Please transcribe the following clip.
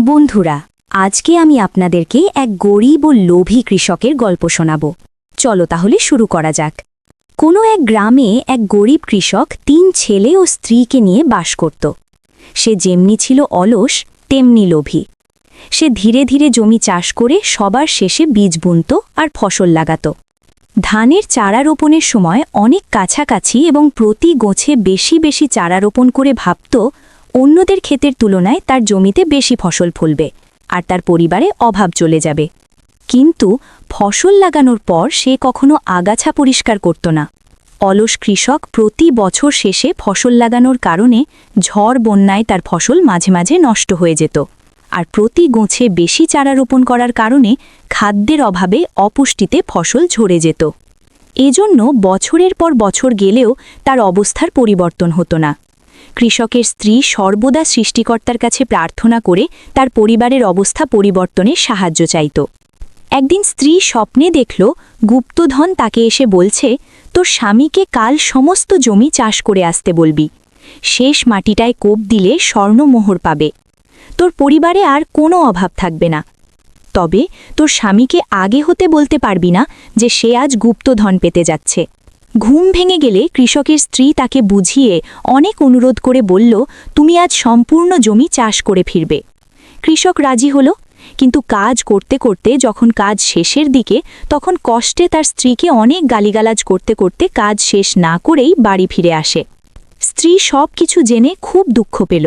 বন্ধুরা, আজকে আমি আপনাদেরকে এক গরিব ও লোভী কৃষকের গল্প শোনাব। চলো তাহলে শুরু করা যাক। কোনো এক গ্রামে এক গরিব কৃষক ৩ ছেলে ও স্ত্রীকে নিয়ে বাস করত। সে যেমনি ছিল অলস তেমনি লোভী। সে ধীরে ধীরে জমি চাষ করে সবার শেষে বীজ বুনত আর ফসল লাগাত। ধানের চারা রোপণের সময় অনেক কাছাকাছি এবং প্রতি গোছে বেশি বেশি চারা রোপণ করে ভাবত অন্যদের ক্ষেতের তুলনায় তার জমিতে বেশি ফসল ফলবে আর তার পরিবারে অভাব চলে যাবে। কিন্তু ফসল লাগানোর পর সে কখনো আগাছা পরিষ্কার করত না। অলস কৃষক প্রতি বছর শেষে ফসল লাগানোর কারণে ঝড় বন্যায় তার ফসল মাঝে মাঝে নষ্ট হয়ে যেত, আর প্রতি গোছে বেশি চারা রোপণ করার কারণে খাদ্যের অভাবে অপুষ্টিতে ফসল ঝরে যেত। এজন্য বছরের পর বছর গেলেও তার অবস্থার পরিবর্তন হতো না। কৃষকের স্ত্রী সর্বদা সৃষ্টিকর্তার কাছে প্রার্থনা করে তার পরিবারের অবস্থা পরিবর্তনে সাহায্য চাইত। একদিন স্ত্রী স্বপ্নে দেখল গুপ্তধন তাকে এসে বলছে, তোর স্বামীকে কাল সমস্ত জমি চাষ করে আসতে বলবি। শেষ মাটিটায় কোপ দিলে স্বর্ণমোহর পাবে। তোর পরিবারে আর কোনো অভাব থাকবে না। তবে তোর স্বামীকে আগে হতে বলতে পারবি না যে সে আজ গুপ্তধন পেতে যাচ্ছে। ঘুম ভেঙে গেলে কৃষকের স্ত্রী তাকে বুঝিয়ে অনেক অনুরোধ করে বলল, তুমি আজ সম্পূর্ণ জমি চাষ করে ফিরবে। কৃষক রাজি হল, কিন্তু কাজ করতে করতে যখন কাজ শেষের দিকে তখন কষ্টে তার স্ত্রীকে অনেক গালিগালাজ করতে করতে কাজ শেষ না করেই বাড়ি ফিরে আসে। স্ত্রী সব কিছু জেনে খুব দুঃখ পেল,